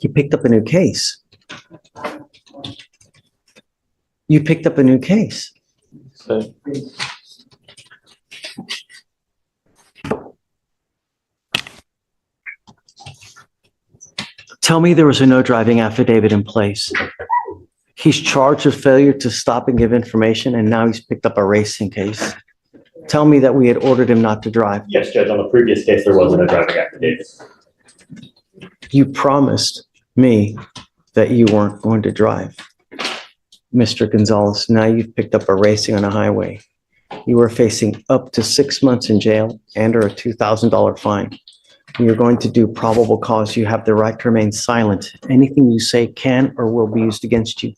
You picked up a new case. You picked up a new case. So, Tell me there was a no driving affidavit in place. He's charged with failure to stop and give information, and now he's picked up a racing case. Tell me that we had ordered him not to drive. Yes, Judge, on the previous case, there wasn't a driving affidavit. You promised me that you weren't going to drive. Mr. Gonzalez, now you've picked up a racing on a highway. You are facing up to 6 months in jail and or a $2,000 fine. You're going to do probable cause. You have the right to remain silent. Anything you say can or will be used against you.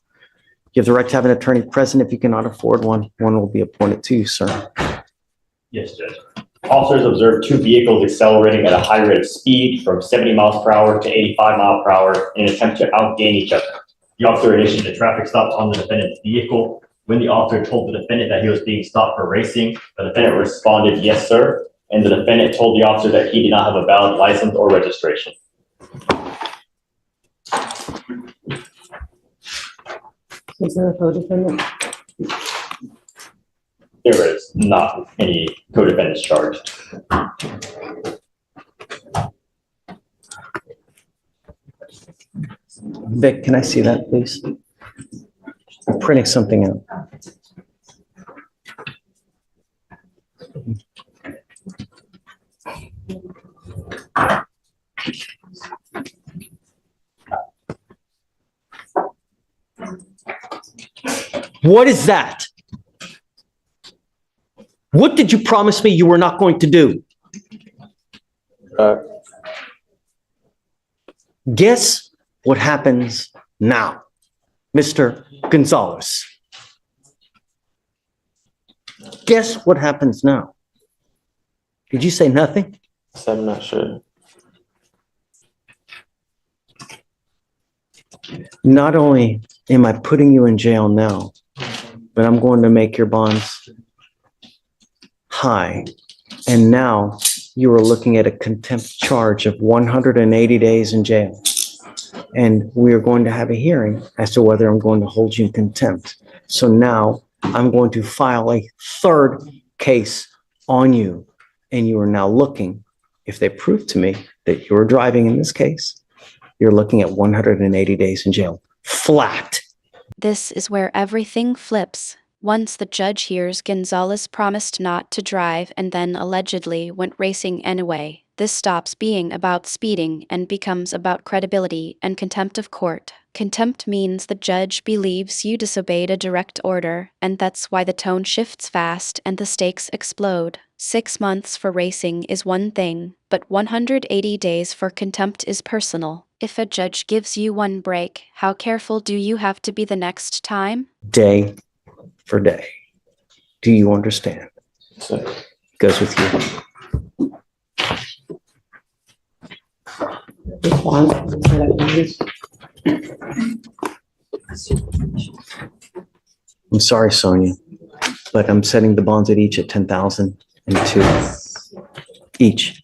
You have the right to have an attorney present. If you cannot afford one, one will be appointed to you, sir. Yes, Judge. Officers observed two vehicles accelerating at a high rate of speed from 70 miles per hour to 85 miles per hour in an attempt to outgain each other. The officer initiated a traffic stop on the defendant's vehicle. When the officer told the defendant that he was being stopped for racing, the defendant responded, "Yes, sir." And the defendant told the officer that he did not have a valid license or registration. Is there a co-defendant? There is not any co-defendants charged. Vic, can I see that, please? I'm printing something out. What is that? What did you promise me you were not going to do? Guess what happens now, Mr. Gonzalez? Guess what happens now? Did you say nothing? so I'm not sure. Not only am I putting you in jail now, but I'm going to make your bonds high. And now you are looking at a contempt charge of 180 days in jail. And we are going to have a hearing as to whether I'm going to hold you in contempt. So now I'm going to file a third case on you. And you are now looking, if they prove to me that you're driving in this case, you're looking at 180 days in jail. Flat. This is where everything flips. Once the judge hears Gonzalez promised not to drive and then allegedly went racing anyway, this stops being about speeding and becomes about credibility and contempt of court. Contempt means the judge believes you disobeyed a direct order, and that's why the tone shifts fast and the stakes explode. 6 months for racing is one thing, but 180 days for contempt is personal. If a judge gives you one break, how careful do you have to be the next time? Day for day. Do you understand? So, Goes with you. I'm sorry, Sonia, but I'm setting the bonds at each at 10,000 and 2 each.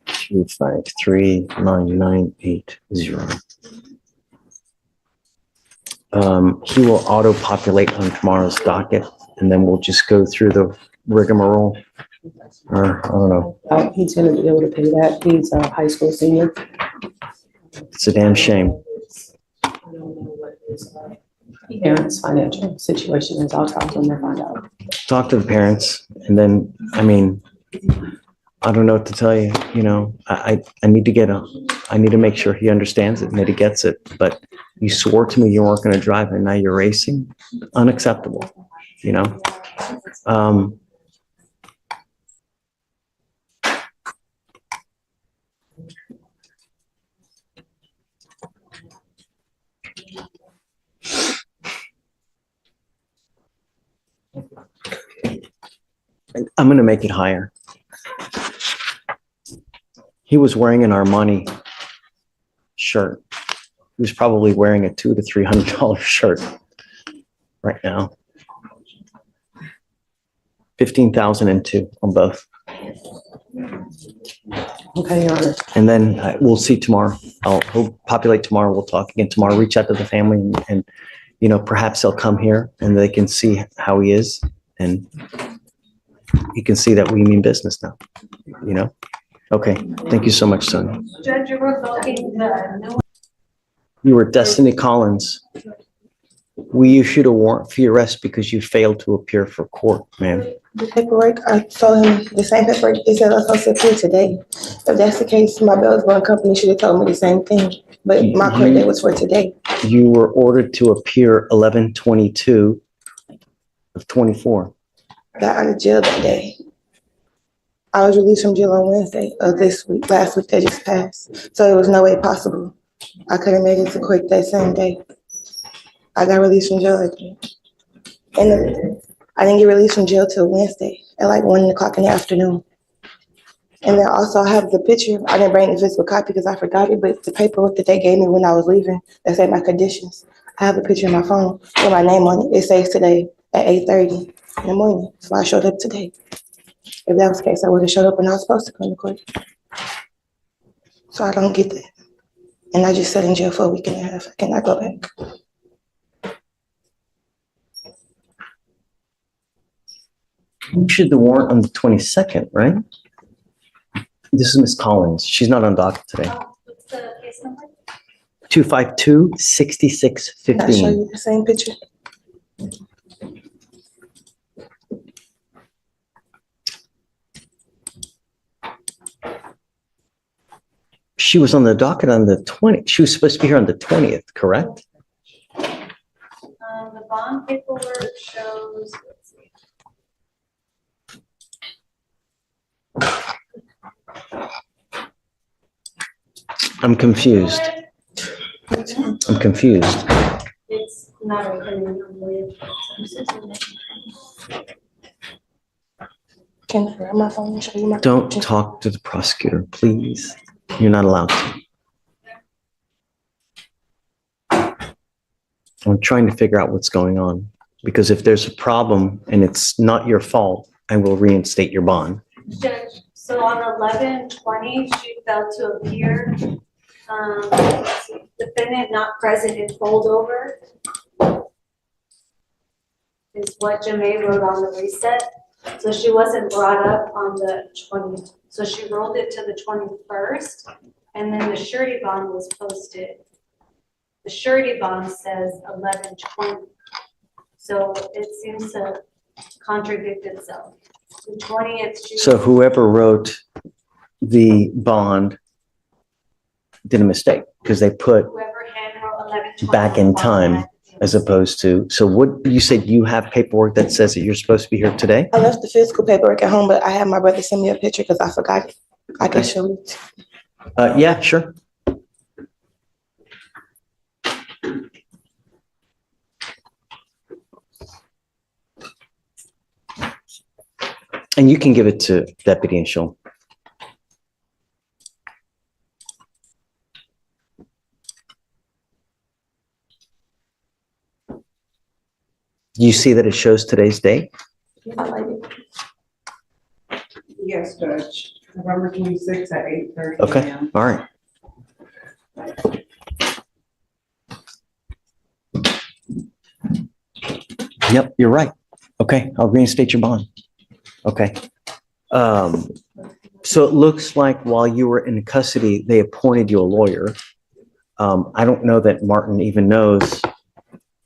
Two, 5, 3, 9, 9, 8, 0. He will auto-populate on tomorrow's docket, and then we'll just go through the rigmarole. Or, I don't know, He's gonna be able to pay that. He's a high school senior. it's a damn shame. I don't know what his parents' financial situation is. I'll talk to him and find out. Talk to the parents, and then, I mean, I don't know what to tell you, you know, I need to make sure he understands it and that he gets it, but you swore to me you weren't gonna drive and now you're racing, unacceptable, you know? I'm gonna make it higher. He was wearing an Armani shirt. He was probably wearing a $200 to $300 shirt right now. 15,002 on both. Okay, Your Honor. And then we'll see tomorrow. He'll populate tomorrow. We'll talk again tomorrow. Reach out to the family and perhaps they'll come here and they can see how he is and he can see that we mean business now, Okay. Thank you so much, Sonia. Judge, you were looking the new. You were Destiny Collins. We issued a warrant for your arrest because you failed to appear for court, ma'am. The paperwork, I told him the same paperwork, he said I was supposed to appear today. If that's the case, my bail's bond company should have told me the same thing, but my court date was for today. You were ordered to appear 11/22 of 24. Got out of jail that day. I was released from jail on Wednesday of last week that just passed. So it was no way possible. I could have made it to court that same day. I got released from jail that day. And I didn't get released from jail till Wednesday at like 1:00 in the afternoon. And then also I have the picture. I didn't bring the physical copy because I forgot it, but the paperwork that they gave me when I was leaving, that said my conditions. I have a picture in my phone with my name on it. It says today at 8:30 in the morning. So I showed up today. If that was the case, I would have showed up when I was supposed to come to court. So I don't get that. And I just sat in jail for a week and a half. I cannot go back. You issued the warrant on the 22nd, right? This is Miss Collins. She's not on docket today. What's the case number? 252-6615. Can I show you the same picture? She was on the docket on the 20th. She was supposed to be here on the 20th, correct? The bond paperwork shows, let's see. I'm confused. I'm confused. It's not opening. Can I grab my phone and show you my Don't picture? talk to the prosecutor, please. You're not allowed to. I'm trying to figure out what's going on, because if there's a problem and it's not your fault, I will reinstate your bond. Judge, so on 11/20, she failed to appear. Defendant not present in holdover is what Jamae wrote on the reset. So she wasn't brought up on the 20th. So she rolled it to the 21st, and then the surety bond was posted. The surety bond says 11/20. So it seems to contradict itself. The 20th. So whoever wrote the bond did a mistake because they put Whoever hand wrote 11/20. back in time as opposed to, so what, you said you have paperwork that says that you're supposed to be here today? I left the physical paperwork at home, but I had my brother send me a picture because I forgot it. I can show you. Yeah, sure. And you can give it to Deputy and she'll. You see that it shows today's date? Yes, Judge. November 26th at 8:30 Okay, a.m. all right. Yep, you're right. Okay, I'll reinstate your bond. Okay. So it looks like while you were in custody, they appointed you a lawyer. I don't know that Martin even knows.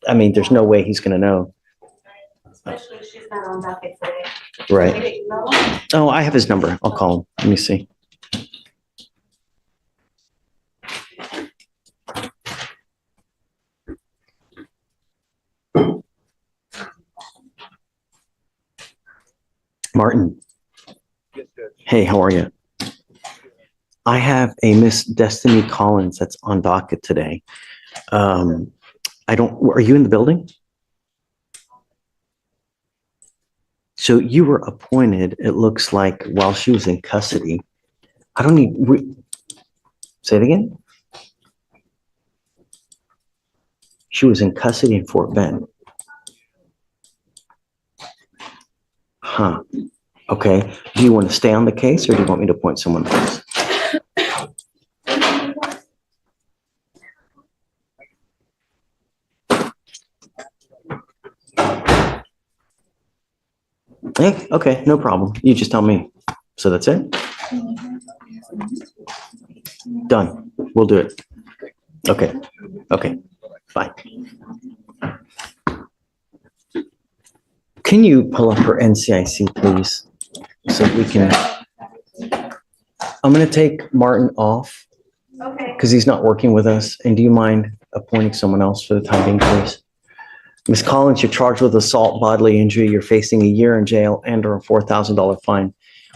I mean, there's no way he's gonna know. Especially if she's not on docket today. Right. Maybe, no? Oh, I have his number. I'll call him. Let me see. Martin. Hey, how are you? I have a Miss Destiny Collins that's on docket today. Are you in the building? So you were appointed, it looks like, while she was in custody. I don't need, say it again? She was in custody in Fort Bend. Huh. Okay. Do you want to stay on the case or do you want me to appoint someone else? Hey, okay, no problem. You just tell me. So that's it? Done. We'll do it. Okay. Okay. Fine. Can you pull up her NCIC, please? So we can. I'm going to take Martin off Okay. because he's not working with us. And do you mind appointing someone else for the time being, please? Ms. Collins, you're charged with assault, bodily injury. You're facing a year in jail and or a $4,000 fine.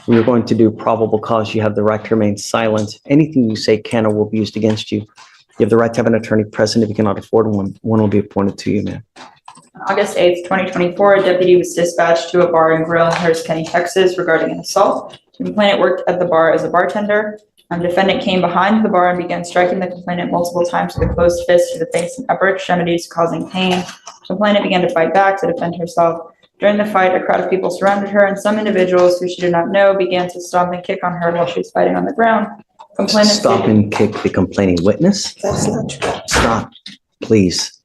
We are going to do probable cause. You have the right to remain silent. Anything you say can or will be used against you. You have the right to have an attorney present. If you cannot afford one, one will be appointed to you, ma'am. August 8th, 2024, a deputy was dispatched to a bar and grill in Harris County, Texas regarding an assault. The complainant worked at the bar as a bartender. Defendant came behind the bar and began striking the complainant multiple times with a closed fist to the face and upper extremities, causing pain. Complainant began to fight back to defend herself. During the fight, a crowd of people surrounded her, and some individuals who she did not know began to stomp and kick on her while she was fighting on the ground. Complainant Stop stated- and kick the complaining witness. That's not true. Stop, please.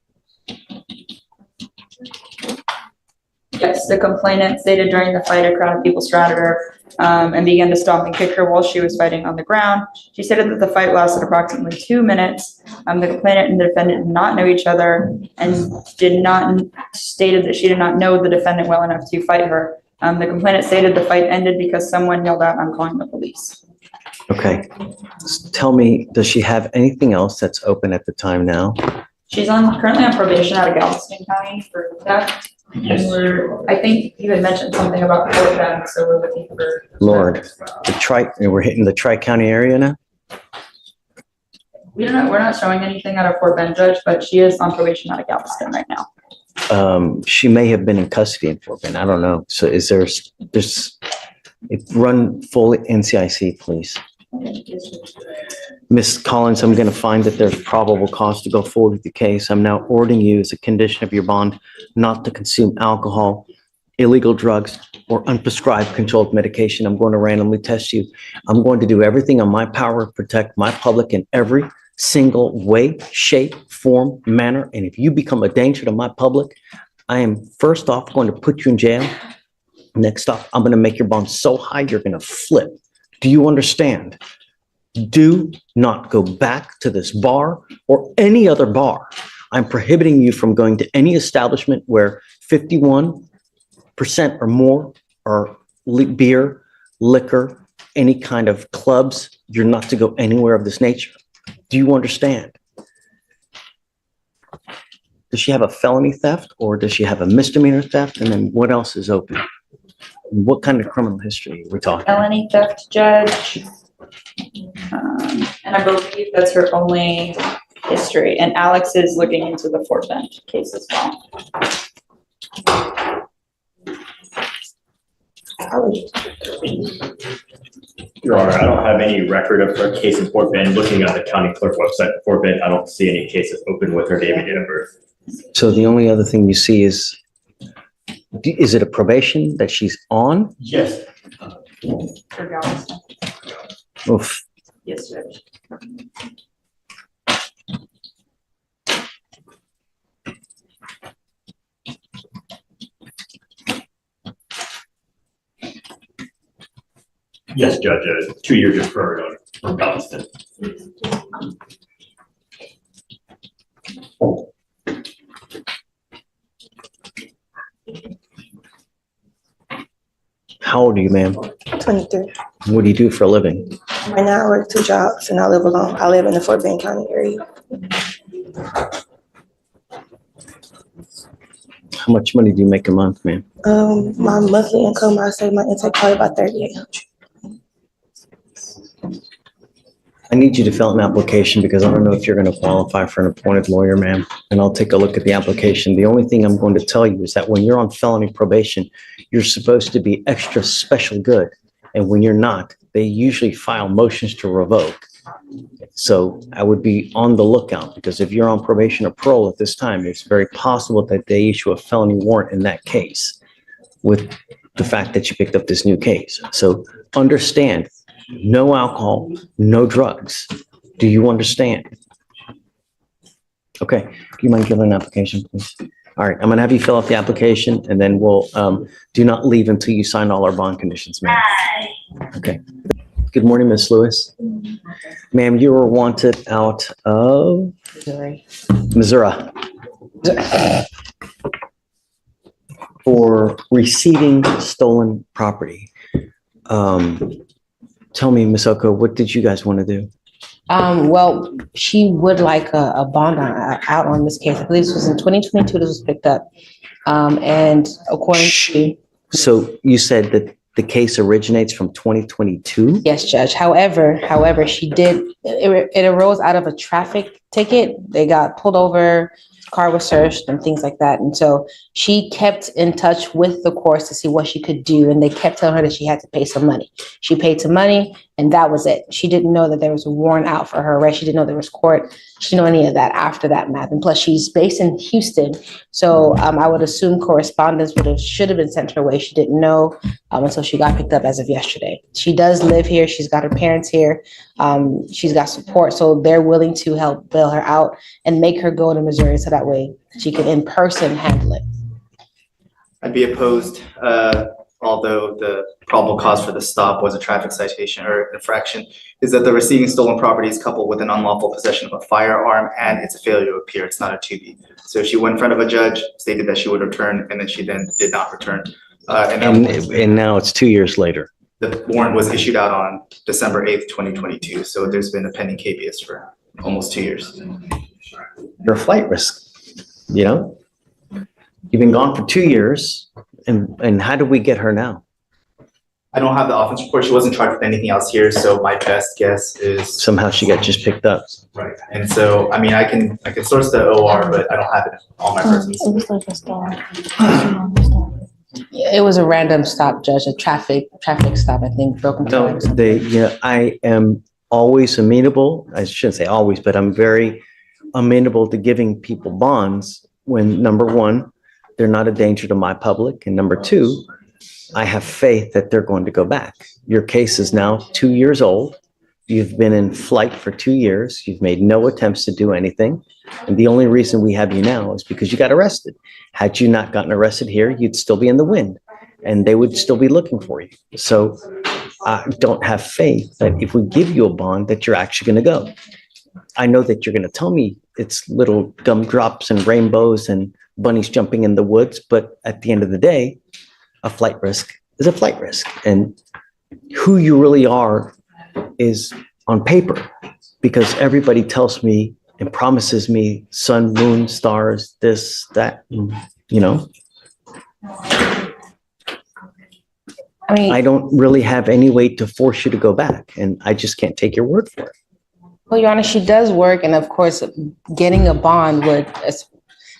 Yes, the complainant stated during the fight, a crowd of people surrounded her and began to stomp and kick her while she was fighting on the ground. She stated that the fight lasted approximately 2 minutes. The complainant and the defendant did not know each other and stated that she did not know the defendant well enough to fight her. The complainant stated the fight ended because someone yelled out, "I'm calling the police." Okay. Tell me, does she have anything else that's open at the time now? She's currently on probation out of Galveston County for theft. Yes. And I think you had mentioned something about Fort Bend, so we're looking for. Lord, we're hitting the Tri-County area now? We're not showing anything out of Fort Bend, Judge, but she is on probation out of Galveston right now. She may have been in custody in Fort Bend. I don't know. So run full NCIC, please. Ms. Collins, I'm going to find that there's probable cause to go forward with the case. I'm now ordering you as a condition of your bond not to consume alcohol, illegal drugs, or unprescribed controlled medication. I'm going to randomly test you. I'm going to do everything in my power to protect my public in every single way, shape, form, manner. And if you become a danger to my public, I am first off going to put you in jail. Next off, I'm going to make your bond so high you're going to flip. Do you understand? Do not go back to this bar or any other bar. I'm prohibiting you from going to any establishment where 51% or more are beer, liquor, any kind of clubs. You're not to go anywhere of this nature. Do you understand? Does she have a felony theft or does she have a misdemeanor theft? And then what else is open? What kind of criminal history are we talking? Felony theft, Judge. And I believe that's her only history. And Alex is looking into the Fort Bend case as well. Your Honor, I don't have any record of her case in Fort Bend. Looking at the county clerk website for Fort Bend, I don't see any cases open with her name and date of birth. So the only other thing you see is it a probation that she's on? Yes. For Galveston. Oof. Yes, Judge. Yes, Judge, 2 years deferred on Galveston. How old are you, ma'am? 23. What do you do for a living? Right now I work 2 jobs and I live alone. I live in the Fort Bend County area. How much money do you make a month, ma'am? My monthly income, I say my intake probably about 3,800. I need you to fill out an application because I don't know if you're going to qualify for an appointed lawyer, ma'am. And I'll take a look at the application. The only thing I'm going to tell you is that when you're on felony probation, you're supposed to be extra special good. And when you're not, they usually file motions to revoke. So I would be on the lookout, because if you're on probation or parole at this time, it's very possible that they issue a felony warrant in that case with the fact that you picked up this new case. So understand, no alcohol, no drugs. Do you understand? Okay, do you mind giving an application, please? All right, I'm gonna have you fill out the application, and then we'll, do not leave until you sign all our bond conditions, ma'am. Okay. Good morning, Ms. Lewis. Ma'am, you were wanted out of Missouri for receiving stolen property. Tell me, Ms. Oko, what did you guys want to do? Well, she would like a bond out on this case. I believe this was in 2022, this was picked up. And according to. So you said that the case originates from 2022? Yes, Judge. However, she did, it arose out of a traffic ticket. They got pulled over, car was searched and things like that. And so she kept in touch with the courts to see what she could do. And they kept telling her that she had to pay some money. She paid some money and that was it. She didn't know that there was a warrant out for her arrest. She didn't know there was court. She didn't know any of that after that math. And plus she's based in Houston. So I would assume correspondence should have been sent her way. She didn't know until she got picked up as of yesterday. She does live here. She's got her parents here. She's got support. So they're willing to help bail her out and make her go to Missouri so that way she can in person handle it. I'd be opposed, although the probable cause for the stop was a traffic citation or infraction, is that the receiving stolen property is coupled with an unlawful possession of a firearm and it's a failure to appear. It's not a 2B. So she went in front of a judge, stated that she would return, and then she then did not return. And now it's 2 years later. The warrant was issued out on December 8th, 2022. So there's been a pending habeas for almost 2 years. You're a flight risk, you know? You've been gone for 2 years, and how do we get her now? I don't have the offense report. She wasn't charged with anything else here, so my best guess is Somehow she got just picked up. right. And so, I mean, I can source the OR, but I don't have it on my person. It was a random stop, Judge, a traffic stop, I think, broken No, tires. I am always amenable, I shouldn't say always, but I'm very amenable to giving people bonds when, number one, they're not a danger to my public, and number two, I have faith that they're going to go back. Your case is now 2 years old. You've been in flight for 2 years. You've made no attempts to do anything. And the only reason we have you now is because you got arrested. Had you not gotten arrested here, you'd still be in the wind and they would still be looking for you. So I don't have faith that if we give you a bond that you're actually going to go. I know that you're going to tell me it's little gumdrops and rainbows and bunnies jumping in the woods, but at the end of the day, a flight risk is a flight risk. And who you really are is on paper, because everybody tells me and promises me sun, moon, stars, this, that, you know. I mean, I don't really have any way to force you to go back, and I just can't take your word for it. well, Your Honor, she does work, and of course, getting a bond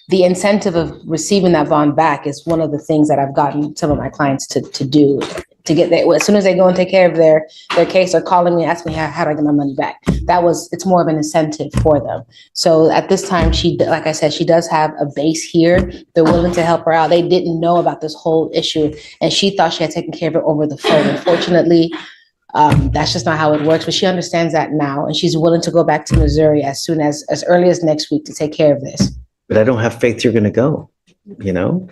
the incentive of receiving that bond back is one of the things that I've gotten some of my clients to do, to get there. As soon as they go and take care of their case, they're calling me, asking me, how do I get my money back? It's more of an incentive for them. So at this time, like I said, she does have a base here. They're willing to help her out. They didn't know about this whole issue, and she thought she had taken care of it over the phone. Unfortunately, that's just not how it works, but she understands that now, and she's willing to go back to Missouri as early as next week to take care of this. But I don't have faith you're going to go, you know?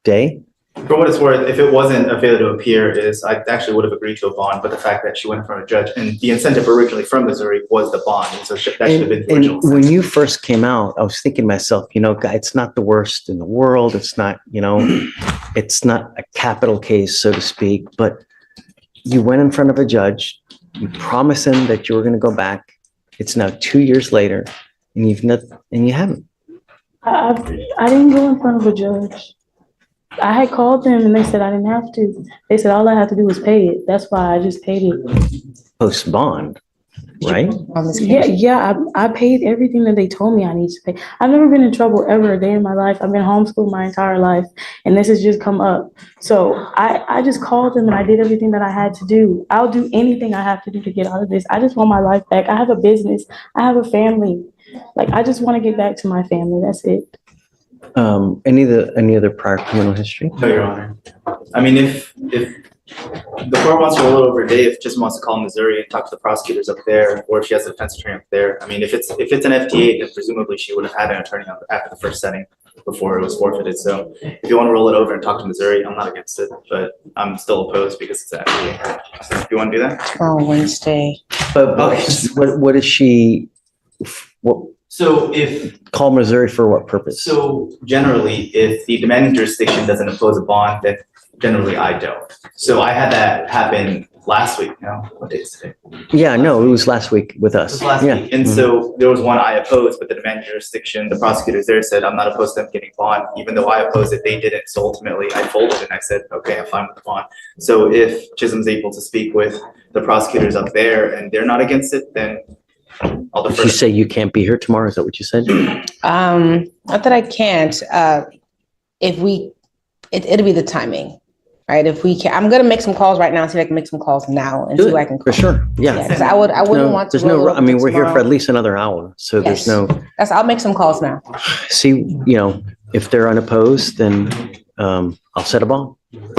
Day? For what it's worth, if it wasn't a failure to appear, I actually would have agreed to a bond, but the fact that she went in front of a judge and the incentive originally from Missouri was the bond, and so that should have been the original. And when you first came out, I was thinking to myself, you know, guy, it's not the worst in the world. It's not, you know, it's not a capital case, so to speak, but you went in front of a judge, you promised him that you were going to go back. It's now 2 years later, and you haven't. I didn't go in front of a judge. I had called them and they said I didn't have to. They said all I have to do was pay it. That's why I just paid it. Post bond. right? On this Yeah, case? I paid everything that they told me I need to pay. I've never been in trouble ever a day in my life. I've been homeschooled my entire life, and this has just come up. So I just called them and I did everything that I had to do. I'll do anything I have to do to get out of this. I just want my life back. I have a business. I have a family. Like, I just want to get back to my family. That's it. Any other prior criminal history? No, Your Honor. I mean, if the court wants to roll it over a day, if Chisholm wants to call Missouri and talk to the prosecutors up there, or if she has a defense attorney up there. I mean, if it's an FTA, then presumably she would have had an attorney after the first setting before it was forfeited. So if you want to roll it over and talk to Missouri, I'm not against it, but I'm still opposed because it's an FTA. So if you want to do that? Tomorrow, Wednesday. But what is she, what, So if call Missouri for what purpose? So generally, if the demanding jurisdiction doesn't impose a bond, then generally I don't. So I had that happen last week. Now, what day is today? Yeah, no, it was last week with It us. was last Yeah. week. And so there was one I opposed, but the demanding jurisdiction, the prosecutors there said, I'm not opposed to them getting bond. Even though I opposed it, they didn't. So ultimately I folded and I said, okay, I'm fine with the bond. So if Chisholm's able to speak with the prosecutors up there and they're not against it, then I'll Did defer. you say you can't be here tomorrow? Is that what you said? Not that I can't, it'll be the timing, right? If we can, I'm gonna make some calls right now, see if I can make some calls now and see Do who I it, can for call. sure. Yeah, Yeah. because I wouldn't want to. There's no, roll it I mean, over we're here for tomorrow. at least another hour. So there's Yes. no, I'll make some calls now. see, if they're unopposed, then I'll set a bond.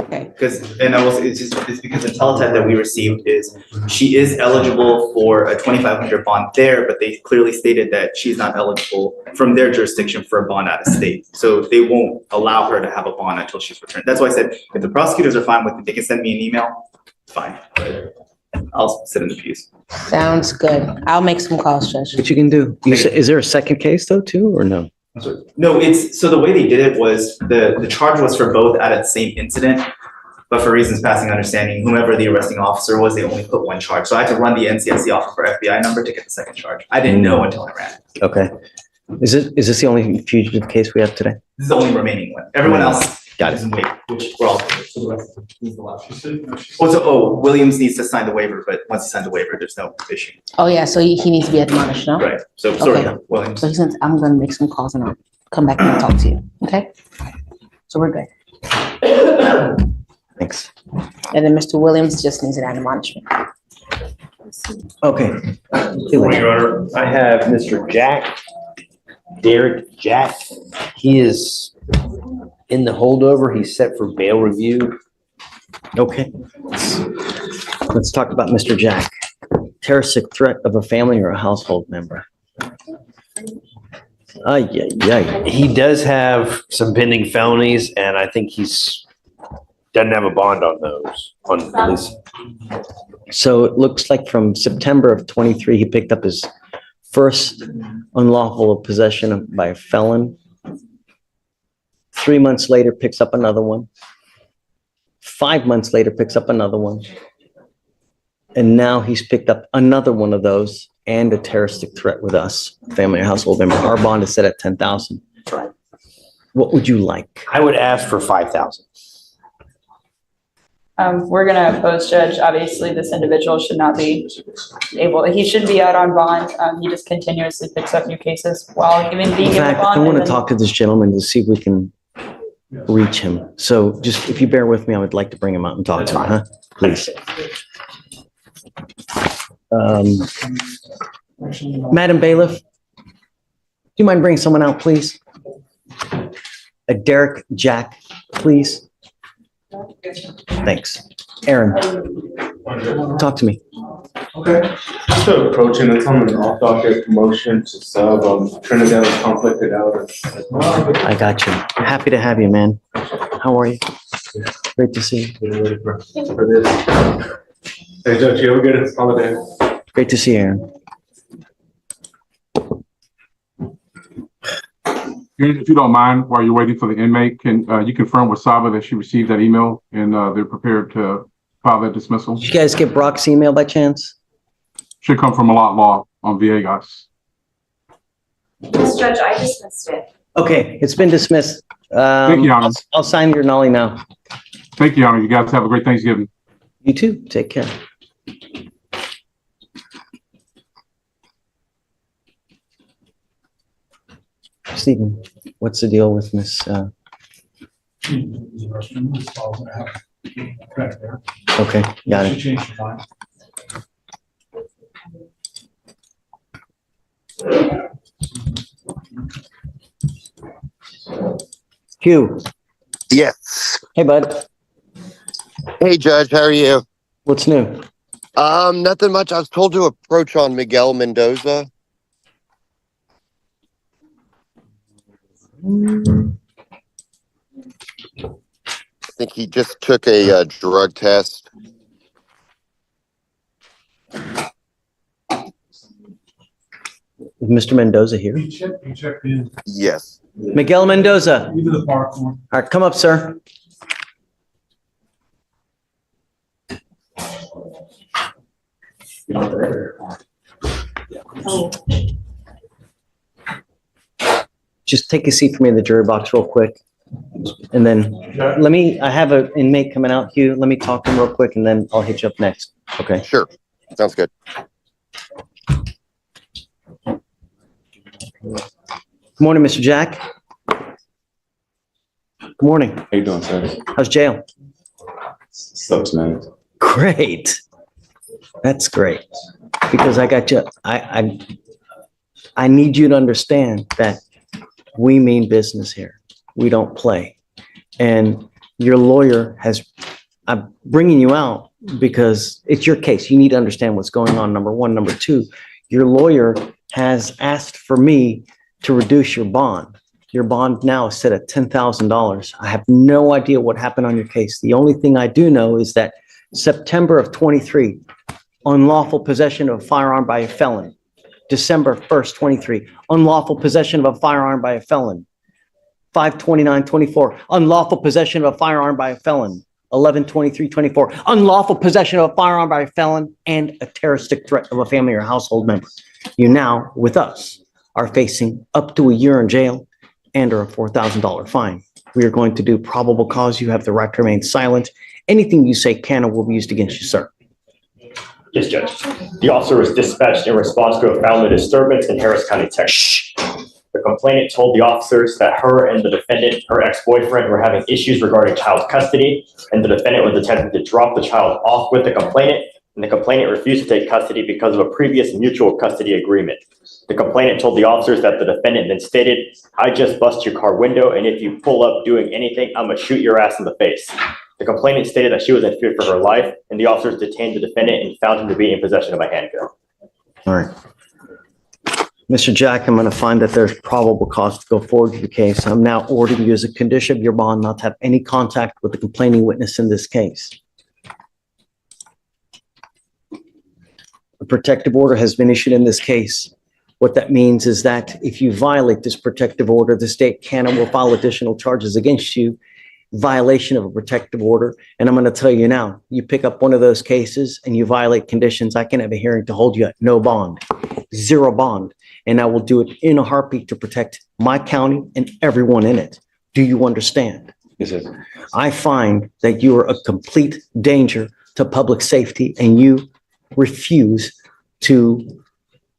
Because, and I will say, it's because the teletype that we received is, she is eligible for a 2,500 bond there, but they clearly stated that she's not eligible from their jurisdiction for a bond out of state. So they won't allow her to have a bond until she's returned. That's why I said, if the prosecutors are fine with it, they can send me an email, fine. But I'll sit in the pews. Sounds good. I'll make some calls, Judge. What you can do. Is there a second case though, too, or no? No, so the way they did it was, the charge was for both out of the same incident, but for reasons passing understanding, whomever the arresting officer was, they only put one charge. So I had to run the NCSC off of her FBI number to get the second charge. I didn't know until I ran it. Okay. Is this the only fugitive case we have today? This is the only remaining one. Everyone else Got it. is in wait, which we're all. Williams needs to sign the waiver, but once he signs the waiver, there's no issue. Oh, yeah, so he needs to be admonished, no? Right, so sorry, Okay. Williams. So he said, I'm gonna make some calls and I'll come back and talk to you, okay? So we're good. Thanks. And then Mr. Williams just needs an admonishment. Okay. Your Honor, I have Mr. Derek Jack. He is in the holdover. He's set for bail review. Okay. Let's talk about Mr. Jack. Terroristic threat of a family or a household member. Yeah. He does have some pending felonies, and I think doesn't have a bond on those, on at least. So it looks like from September of 23, he picked up his first unlawful possession by a felon. 3 months later, picks up another one. 5 months later, picks up another one. And now he's picked up another one of those and a terroristic threat with us, family or household member. Our bond is set at 10,000. What would you like? I would ask for 5,000. We're gonna oppose, Judge. Obviously, this individual should not be he should be out on bond. He just continuously picks up new cases while even being In given a fact, bond. I want and to then- talk to this gentleman to see if we can reach him. So just, if you bear with me, I would like to bring him out and talk to him, huh? Please. Madam Bailiff, do you mind bringing someone out, please? A Derek Jack, please. Thanks. Aaron, talk to me. Okay, just approaching, it's on an off-docket promotion to sub, Trinidad is conflicted out. I got you. Happy to have you, man. How are you? Great to see you. For this. Hey, Judge, you have a good holiday. Great to see you, Aaron. If you don't mind, while you're waiting for the inmate, can you confirm with Saba that she received that email and they're prepared to file that dismissal? Did you guys get Brock's email by chance? Should come from a lot law on Viegas. Yes, Judge, I dismissed it. Okay, it's been dismissed. Thank you, Your Honor. I'll sign your nollie now. Thank you, Your Honor. You guys have a great Thanksgiving. You too. Take care. Stephen, what's the deal with Miss, okay, got it. Hugh, Yes. hey bud, Hey, Judge, how are you? what's new? Nothing much. I was told to approach on Miguel Mendoza. I think he just took a drug test. Is Mr. Mendoza here? He checked in. Yes. Miguel Mendoza. Into the park. All right, come up, sir. Just take a seat for me in the jury box real quick. And then I have an inmate coming out, Hugh. Let me talk to him real quick and then I'll hit you up next. Okay? Sure. Sounds good. Good morning, Mr. Jack. Good morning. How you doing, sir? How's jail? Sucks, man. Great. That's great. Because I got you. I need you to understand that we mean business here. We don't play. And your lawyer I'm bringing you out because it's your case. You need to understand what's going on, number one. Number two, your lawyer has asked for me to reduce your bond. Your bond now is set at $10,000. I have no idea what happened on your case. The only thing I do know is that September of 23, unlawful possession of a firearm by a felon. December 1st, 23, unlawful possession of a firearm by a felon. 5/29/24, unlawful possession of a firearm by a felon. 11/23/24, unlawful possession of a firearm by a felon and a terroristic threat of a family or household member. You now, with us, are facing up to a year in jail and or a $4,000 fine. We are going to do probable cause. You have the right to remain silent. Anything you say can or will be used against you, sir. Yes, Judge. The officer was dispatched in response to a family disturbance in Harris County, Texas. The complainant told the officers that her and the defendant, her ex-boyfriend, were having issues regarding child custody, and the defendant was attempting to drop the child off with the complainant, and the complainant refused to take custody because of a previous mutual custody agreement. The complainant told the officers that the defendant then stated, "I just bust your car window, and if you pull up doing anything, I'm gonna shoot your ass in the face." The complainant stated that she was in fear for her life, and the officers detained the defendant and found him to be in possession of a handgun. All right. Mr. Jack, I'm going to find that there's probable cause to go forward with the case. I'm now ordering you as a condition of your bond not to have any contact with the complaining witness in this case. A protective order has been issued in this case. What that means is that if you violate this protective order, the state can and will file additional charges against you, violation of a protective order. And I'm going to tell you now, you pick up one of those cases and you violate conditions, I can have a hearing to hold you at no bond, zero bond. And I will do it in a heartbeat to protect my county and everyone in it. Do you understand? Yes, sir. I find that you are a complete danger to public safety and you refuse to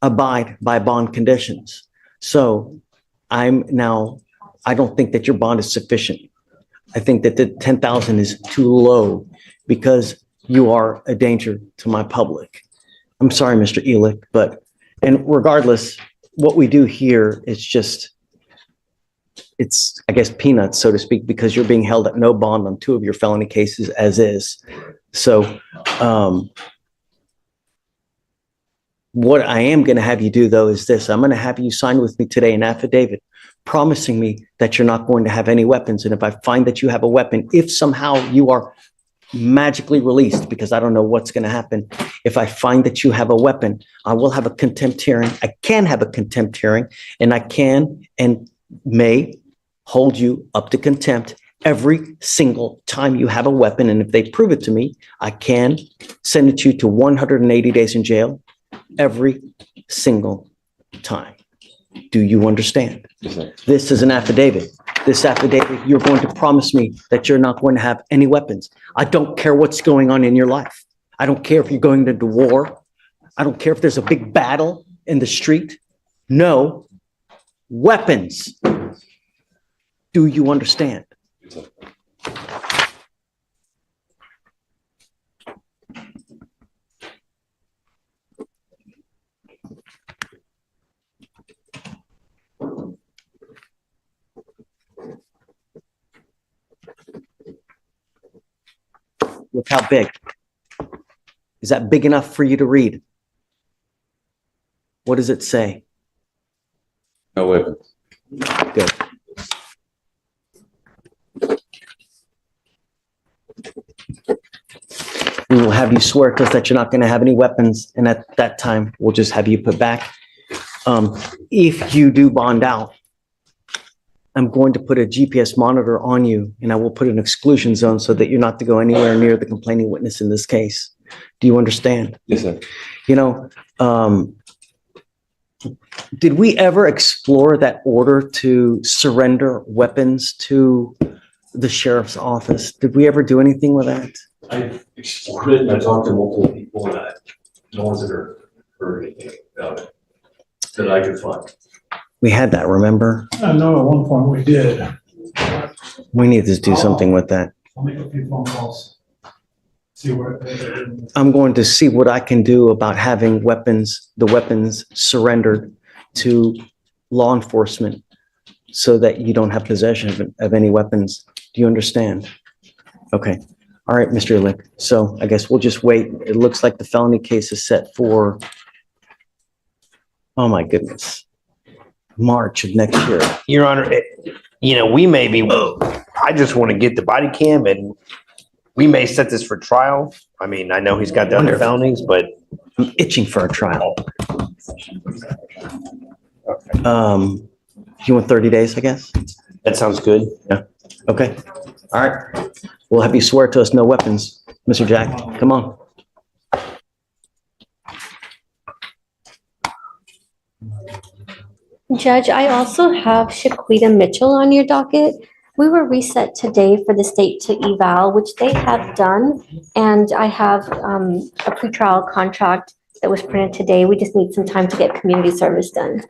abide by bond conditions. So I don't think that your bond is sufficient. I think that the 10,000 is too low because you are a danger to my public. I'm sorry, Mr. Elick, and regardless, what we do here is just, it's, I guess, peanuts, so to speak, because you're being held at no bond on 2 of your felony cases as is. So, what I am going to have you do, though, is this. I'm going to have you sign with me today an affidavit promising me that you're not going to have any weapons. And if I find that you have a weapon, if somehow you are magically released, because I don't know what's going to happen, if I find that you have a weapon, I will have a contempt hearing. I can have a contempt hearing, and I can and may hold you up to contempt every single time you have a weapon. And if they prove it to me, I can send it you to 180 days in jail every single time. Do you understand? Yes, sir. This is an affidavit. This affidavit, you're going to promise me that you're not going to have any weapons. I don't care what's going on in your life. I don't care if you're going into war. I don't care if there's a big battle in the street. No, weapons. Do you understand? Look how big. Is that big enough for you to read? What does it say? No weapons. Good. We will have you swear to us that you're not going to have any weapons, and at that time, we'll just have you put back. If you do bond out, I'm going to put a GPS monitor on you, and I will put an exclusion zone so that you're not to go anywhere near the complaining witness in this case. Do you understand? Yes, sir. You know, did we ever explore that order to surrender weapons to the sheriff's office? Did we ever do anything with that? I explored it and I talked to multiple people and no one's ever heard anything about it that I could find. We had that, remember? I know at one point we did. We need to do something with that. I'll make a few phone calls. See where. I'm going to see what I can do about having the weapons surrendered to law enforcement so that you don't have possession of any weapons. Do you understand? Okay. All right, Mr. Lick. So I guess we'll just wait. It looks like the felony case is set for, oh my goodness, March of next year. Your Honor, we may be, I just want to get the body cam and we may set this for trial. I mean, I know he's got the other felonies, but I'm itching for a trial. You want 30 days, I guess? that sounds good. Yeah. Okay. All right. We'll have you swear to us no weapons, Mr. Jack. Come on. Judge, I also have Shaquita Mitchell on your docket. We were reset today for the state to eval, which they have done. And I have a pretrial contract that was printed today. We just need some time to get community service done.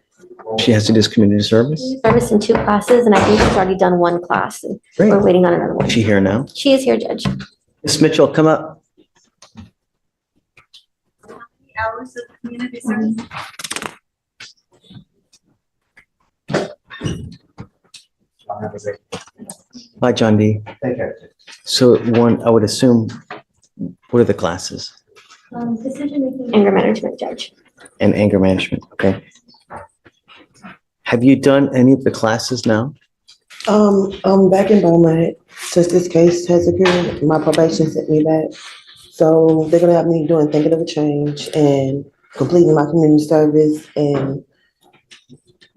She has to do community service? Service in 2 classes, and I think she's already done 1 class. And Great. we're waiting on another one. Is she here now? She is here, Judge. Ms. Mitchell, come up. Hours of community service? Hi, John D. So one, I would assume, what are the classes? Decision-making. Anger management, Judge. And anger management, okay. Have you done any of the classes now? I'm back in Beaumont since this case has occurred. My probation sent me back. So they're gonna have me doing thinking of a change and completing my community service and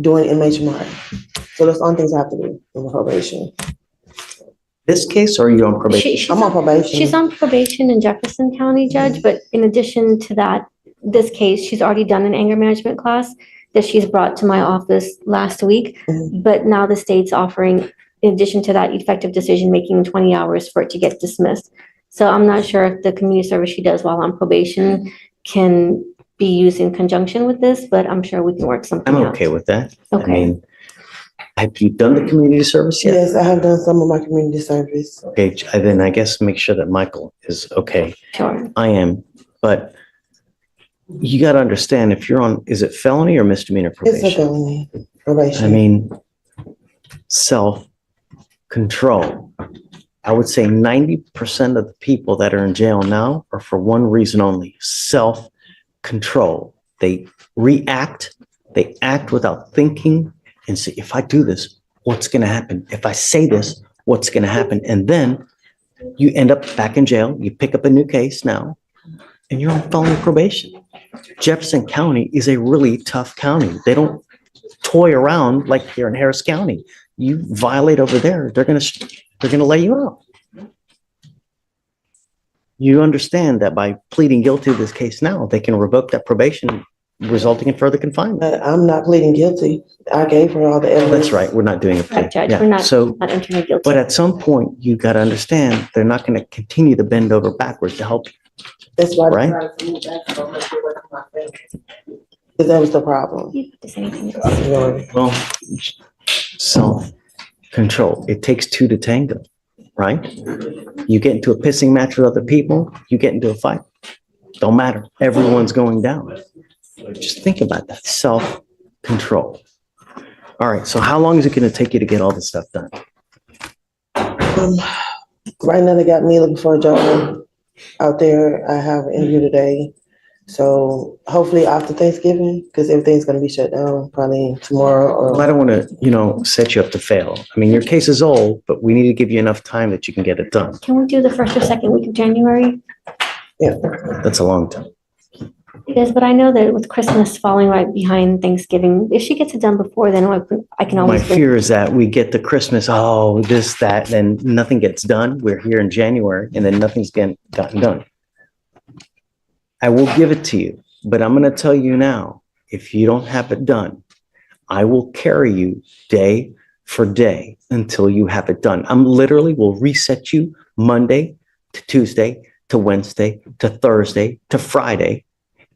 doing MHMR. So that's the only things I have to do in the probation. This case, or are you on probation? I'm on probation. She's on probation in Jefferson County, Judge, but in addition to that, this case, she's already done an anger management class that she's brought to my office last week. But now the state's offering, in addition to that, effective decision-making 20 hours for it to get dismissed. So I'm not sure if the community service she does while on probation can be used in conjunction with this, but I'm sure we can work something I'm out. okay with that. Okay. I mean, have you done the community service yet? Yes, I have done some of my community service. Okay, then I guess make sure that Michael is okay. Sure. I am, but you got to understand if you're on, is it felony or misdemeanor probation? It's a felony probation. I mean, self-control. I would say 90% of the people that are in jail now are for one reason only, self-control. They react, they act without thinking and say, if I do this, what's going to happen? If I say this, what's going to happen? And then you end up back in jail, you pick up a new case now, and you're on felony probation. Jefferson County is a really tough county. They don't toy around like here in Harris County. You violate over there, they're gonna lay you out. You understand that by pleading guilty to this case now, they can revoke that probation, resulting in further confinement. But I'm not pleading guilty. I gave her all the evidence. That's right. We're not doing a plea. Correct, Judge. Yeah. We're not So, entering a guilty. but at some point, you got to understand they're not going to continue to bend over backwards to help you. That's why. Right? It's Cause that was the problem. You have to say anything else. Well, self-control. It takes two to tango, right? You get into a pissing match with other people, you get into a fight. Don't matter. Everyone's going down. Just think about that. Self-control. All right. So how long is it going to take you to get all this stuff done? Right now they got me looking for a job out there. I have an interview today. So hopefully after Thanksgiving, because everything's gonna be shut down probably tomorrow Well, I don't want to, set you up to fail. I mean, your case is old, but we need to give you enough time that you can get it done. Can we do the first or second week of January? Yeah. That's a long time. It is, but I know that with Christmas falling right behind Thanksgiving, if she gets it done before, then I can My always. fear is that we get to Christmas, this, that, then nothing gets done. We're here in January and then nothing's gotten done. I will give it to you, but I'm going to tell you now, if you don't have it done, I will carry you day for day until you have it done. I'm literally will reset you Monday to Tuesday to Wednesday to Thursday to Friday,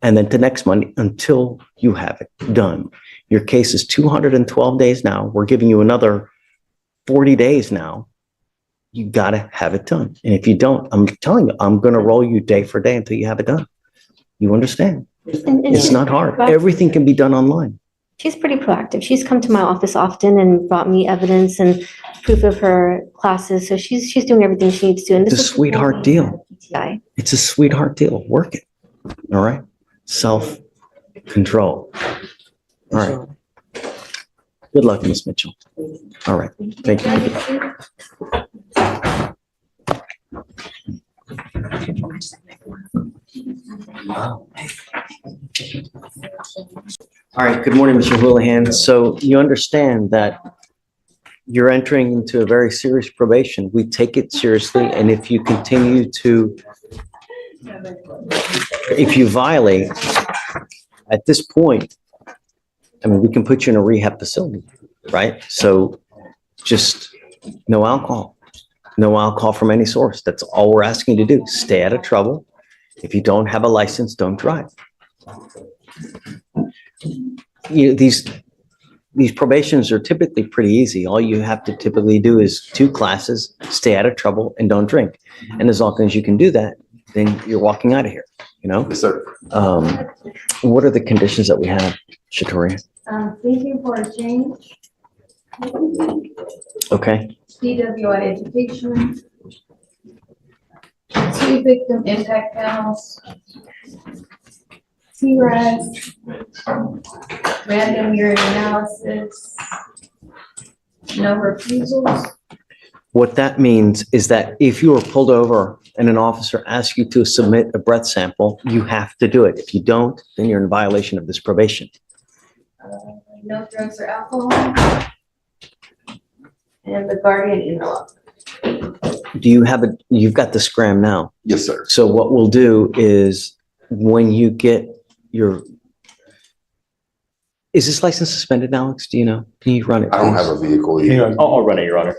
and then to next Monday until you have it done. Your case is 212 days now. We're giving you another 40 days now. You got to have it done. And if you don't, I'm telling you, I'm going to roll you day for day until you have it done. You understand? And It's not hard. Everything can be done online. She's pretty proactive. She's come to my office often and brought me evidence and proof of her classes. So she's doing everything she needs to. And It's a this is sweetheart deal. PTI. It's a sweetheart deal. Work it. All right. Self-control. All right. Good luck, Miss Mitchell. All right. Thank you. All right. Good morning, Mr. Houlihan. So you understand that you're entering into a very serious probation. We take it seriously. And if you continue to, if you violate at this point, I mean, we can put you in a rehab facility, right? So just no alcohol, from any source. That's all we're asking you to do. Stay out of trouble. If you don't have a license, don't drive. These probations are typically pretty easy. All you have to typically do is 2 classes, stay out of trouble, and don't drink. And as long as you can do that, then you're walking out of here, Yes, sir. What are the conditions that we have, Shatoria? Thinking for a change, Okay, DWI education, 2 victim impact panels, TRAS, random urine analysis, no refusals. what that means is that if you are pulled over and an officer asks you to submit a breath sample, you have to do it. If you don't, then you're in violation of this probation. No drugs or alcohol. And the guardian interlock. Do you have you've got the scram now? Yes, sir. So what we'll do is when you get is this license suspended, Alex? Do you know? Can you run it? I don't have a vehicle yet. I'll run it, Your Honor.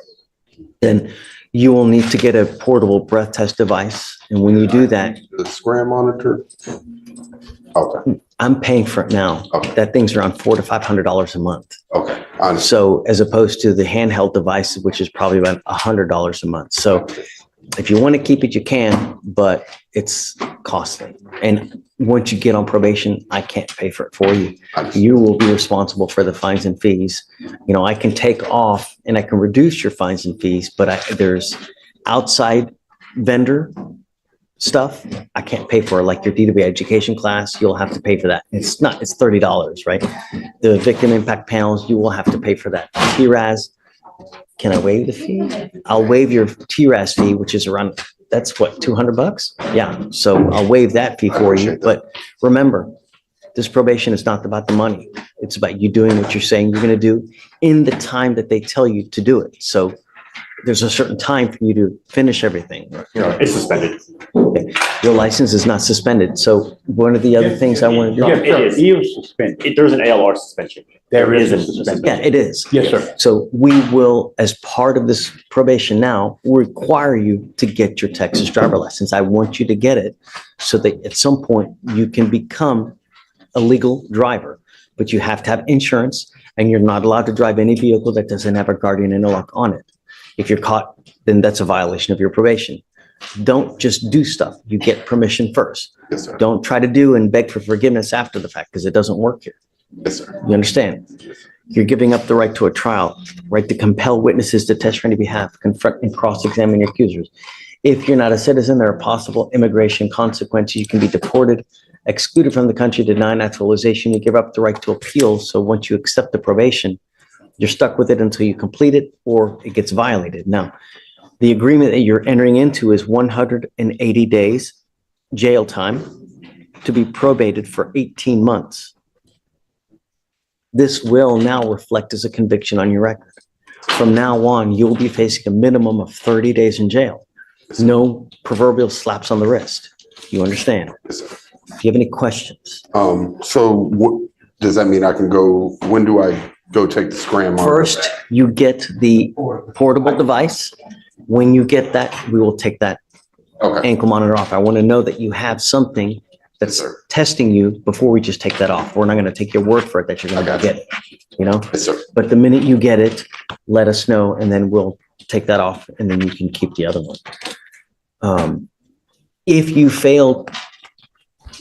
Then you will need to get a portable breath test device. And when you do that, The scram monitor? Okay, I'm paying for it now. Okay. That thing's around $400 to $500 a month. okay. I understand. So as opposed to the handheld device, which is probably about $100 a month. So if you want to keep it, you can, but it's costly. And once you get on probation, I can't pay for it for you. You will be responsible for the fines and fees. I can take off and I can reduce your fines and fees, but there's outside vendor stuff I can't pay for, like your DW education class, you'll have to pay for that. It's $30, right? The victim impact panels, you will have to pay for that. TRAS, can I waive the fee? I'll waive your TRAS fee, which is around, that's what, $200? Yeah, so I'll waive that fee for you. But remember, this probation is not about the money. It's about you doing what you're saying you're going to do in the time that they tell you to do it. So there's a certain time for you to finish everything. It's suspended. Okay. Your license is not suspended. So one of the other things I want to do. It is. He was suspended. There's an ALR suspension. There is a a suspension. Yeah, it is. Yes, sir. So we will, as part of this probation now, require you to get your Texas driver license. I want you to get it so that at some point you can become a legal driver, but you have to have insurance and you're not allowed to drive any vehicle that doesn't have a guardian interlock on it. If you're caught, then that's a violation of your probation. Don't just do stuff. You get permission first. Yes, sir. Don't try to do and beg for forgiveness after the fact because it doesn't work here. Yes, sir. You understand? You're giving up the right to a trial, right to compel witnesses to testify on your behalf, confront and cross-examine your accusers. If you're not a citizen, there are possible immigration consequences. You can be deported, excluded from the country, denied naturalization. You give up the right to appeal. So once you accept the probation, you're stuck with it until you complete it or it gets violated. Now, the agreement that you're entering into is 180 days jail time to be probated for 18 months. This will now reflect as a conviction on your record. From now on, you'll be facing a minimum of 30 days in jail. No proverbial slaps on the wrist. You understand? Yes, sir. Do you have any questions? So what, does that mean I can go, when do I go take the scram? First, you get the portable device. When you get that, we will take that ankle monitor off. I want to know that you have something that's testing you before we just take that off. We're not going to take your word for it that you're going to get it, you know? Yes, sir. But the minute you get it, let us know and then we'll take that off and then you can keep the other one. If you fail,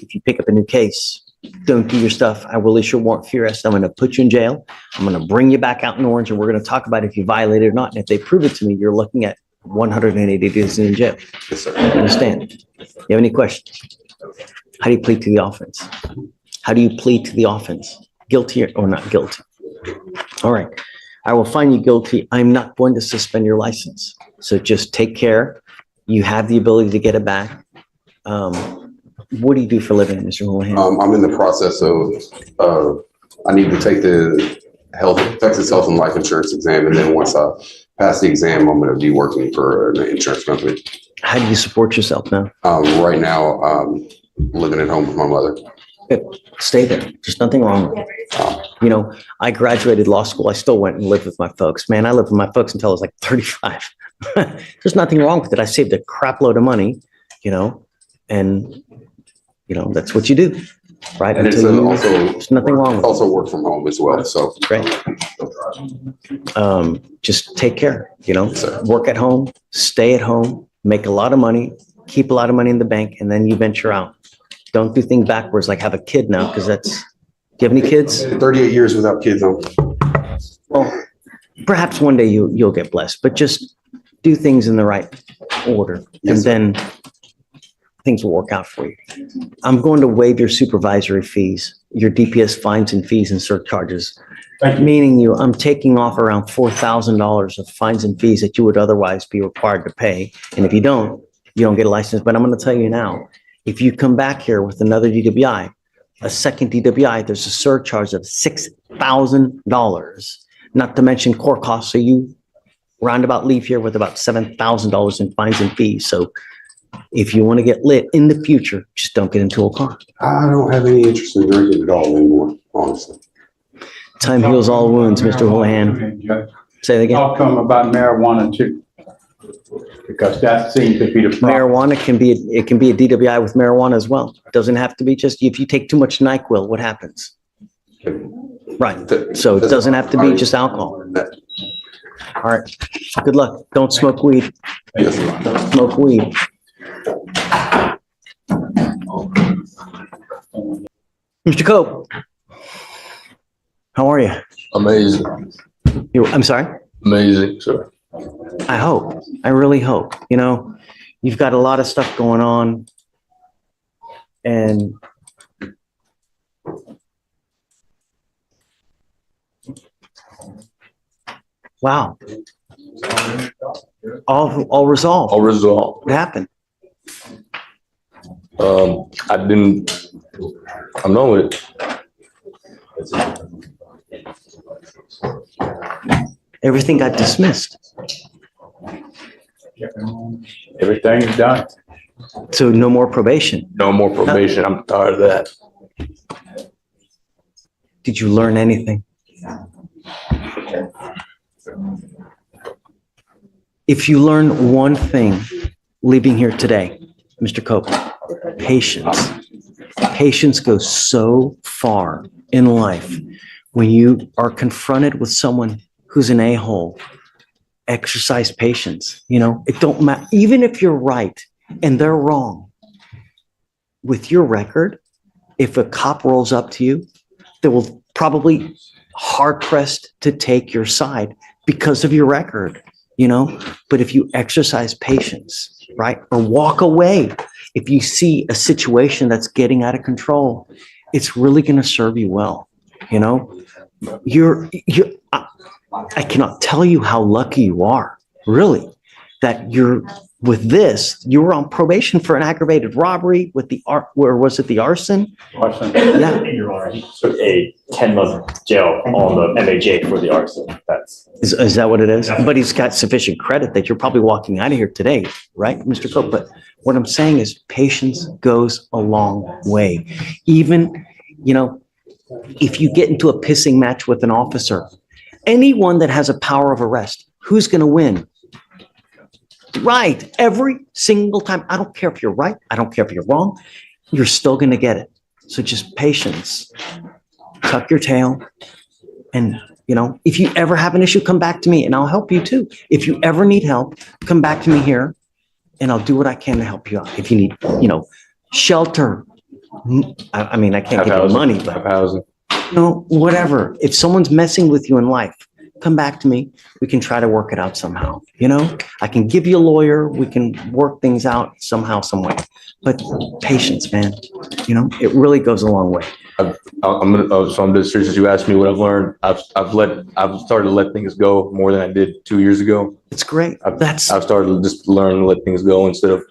if you pick up a new case, don't do your stuff. I will issue a warrant for your arrest. I'm going to put you in jail. I'm going to bring you back out in Orange and we're going to talk about if you violated or not. And if they prove it to me, you're looking at 180 days in jail. Yes, sir. Understand? You have any questions? How do you plead to the offense? How do you plead to the offense? Guilty or not guilty? All right. I will find you guilty. I'm not going to suspend your license. So just take care. You have the ability to get it back. What do you do for a living, Mr. Houlihan? I'm in the process of, I need to take the Texas Health and Life Insurance exam. And then once I pass the exam, I'm going to be working for an insurance company. How do you support yourself now? Right now, living at home with my mother. Stay there. There's nothing wrong with it. You know, I graduated law school. I still went and lived with my folks. Man, I lived with my folks until I was like 35. There's nothing wrong with it. I saved a crap load of money, you know, and, you know, that's what you do, right? And it's also, there's nothing wrong with it. Also work from home as well, so. Great. Just take care, you know, work at home, stay at home, make a lot of money, keep a lot of money in the bank, and then you venture out. Don't do things backwards, like have a kid now, because that's, do you have any kids? 38 years without kids on. Well, perhaps one day you'll get blessed, but just do things in the right order, and then things will work out for you. I'm going to waive your supervisory fees, your DPS fines and fees and surcharges, meaning I'm taking off around $4,000 of fines and fees that you would otherwise be required to pay. And if you don't get a license. But I'm going to tell you now, if you come back here with another DWI, a second DWI, there's a surcharge of $6,000, not to mention court costs. So you roundabout leave here with about $7,000 in fines and fees. So if you want to get lit in the future, just don't get into a car. I don't have any interest in drinking at all anymore, honestly. Time heals all wounds, Mr. Houlihan. Say it again. Talk to him about marijuana too, because that seems to be the problem. Marijuana can be a DWI with marijuana as well. It doesn't have to be just, if you take too much NyQuil, what happens? Right. So it doesn't have to be just alcohol. All right. Good luck. Don't smoke weed. Don't smoke weed. Mr. Cope, how are you? Amazing. I'm sorry? Amazing, sir. I hope. I really hope. You know, you've got a lot of stuff going on. And wow. All resolved. All resolved. What happened? I'm done with it. Everything got dismissed. Everything's done. So no more probation. No more probation. I'm tired of that. Did you learn anything? If you learn one thing leaving here today, Mr. Cope, patience. Patience goes so far in life. When you are confronted with someone who's an a-hole, exercise patience. You know, it don't matter. Even if you're right and they're wrong, with your record, if a cop rolls up to you, they will probably hard pressed to take your side because of your record, you know? But if you exercise patience, right? Or walk away, if you see a situation that's getting out of control, it's really going to serve you well. You know, I cannot tell you how lucky you are, really, that you're with this. You were on probation for an aggravated robbery with the where was it, the arson? Yeah. Your Honor, he took a 10-month jail on the MAJ for the arson. Is that what it is? But he's got sufficient credit that you're probably walking out of here today, right, Mr. Cope? But what I'm saying is patience goes a long way. Even, you know, if you get into a pissing match with an officer, anyone that has a power of arrest, who's going to win? Right. Every single time. I don't care if you're right. I don't care if you're wrong. You're still going to get it. So just patience. Tuck your tail. And, you know, if you ever have an issue, come back to me and I'll help you too. If you ever need help, come back to me here and I'll do what I can to help you out. If you need, you know, shelter. I mean, I can't give you money, but housing. you know, whatever. If someone's messing with you in life, come back to me. We can try to work it out somehow. You know, I can give you a lawyer. We can work things out somehow, some way. But patience, man. You know, it really goes a long way. So I'm just serious. You asked me what I've learned. I've started to let things go more than I did 2 years ago. It's great. I've started to just learn to let things go instead of,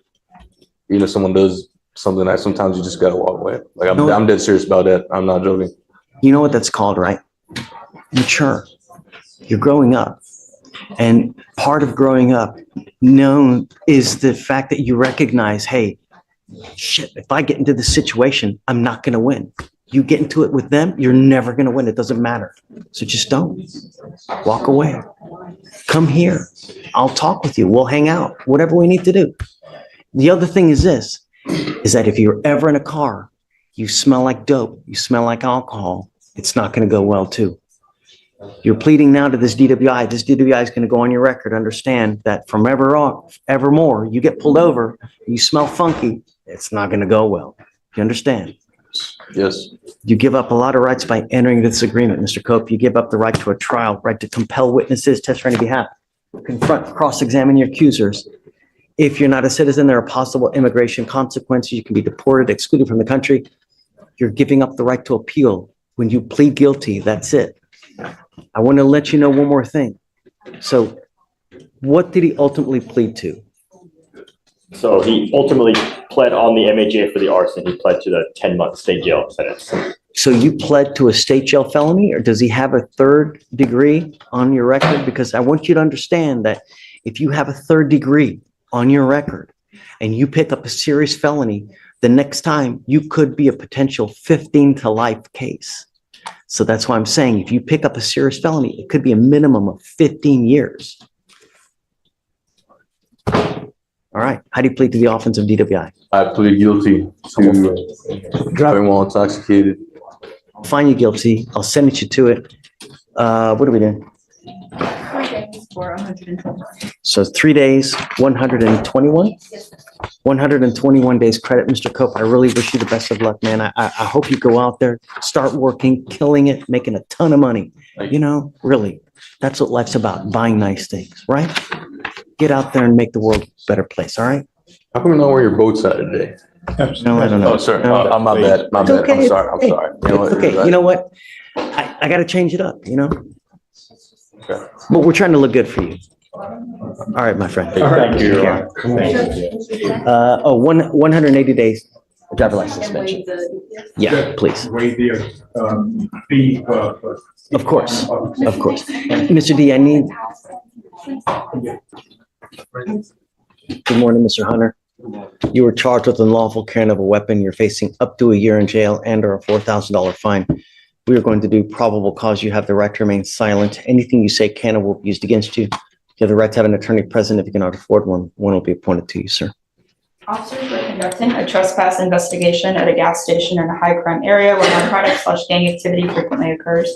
you know, someone does something that sometimes you just gotta walk away. Like I'm dead serious about that. I'm not joking. You know what that's called, right? Mature. You're growing up. And part of growing up known is the fact that you recognize, hey, shit, if I get into this situation, I'm not going to win. You get into it with them, you're never going to win. It doesn't matter. So just don't. Walk away. Come here. I'll talk with you. We'll hang out. Whatever we need to do. The other thing is this, is that if you're ever in a car, you smell like dope, you smell like alcohol, it's not going to go well too. You're pleading now to this DWI. This DWI is going to go on your record. Understand that from evermore, you get pulled over, you smell funky, it's not going to go well. You understand? Yes. You give up a lot of rights by entering this agreement, Mr. Cope. You give up the right to a trial, right to compel witnesses, testify on your behalf, confront, cross-examine your accusers. If you're not a citizen, there are possible immigration consequences. You can be deported, excluded from the country. You're giving up the right to appeal. When you plead guilty, that's it. I want to let you know one more thing. So what did he ultimately plead to? So he ultimately pled on the MAJ for the arson. He pled to the 10-month state jail sentence. So you pled to a state jail felony, or does he have a third degree on your record? Because I want you to understand that if you have a third degree on your record and you pick up a serious felony, the next time you could be a potential 15 to life case. So that's why I'm saying if you pick up a serious felony, it could be a minimum of 15 years. All right. How do you plead to the offense of DWI? I plead guilty to driving while intoxicated. I'll find you guilty. I'll send you to it. What are we doing? 3 days for 120. So 3 days, 121? 121 days credit, Mr. Cope. I really wish you the best of luck, man. I hope you go out there, start working, killing it, making a ton of money. You know, really, that's what life's about, buying nice things, right? Get out there and make the world a better place, all right? How come you know where your boat's at today? No, I don't know. Oh, sir, No. my bad, my It's bad. okay. I'm sorry, I'm Hey, sorry. You know it's what? okay. You know what? I got to change it up, you know? Okay. But we're trying to look good for you. All right, my friend. Thank you, Your Honor. Thank you. 180 days driver license suspension. Yeah, please. Waive the fee for. Of course, of course. Mr. D, I need. Good morning, Mr. Hunter. You were charged with unlawful carrying of a weapon. You're facing up to a year in jail and or a $4,000 fine. We are going to do probable cause. You have the right to remain silent. Anything you say can or will be used against you. You have the right to have an attorney present. If you cannot afford one, one will be appointed to you, sir. Officers conducting a trespass investigation at a gas station in a high crime area where narcotics/gang activity frequently occurs.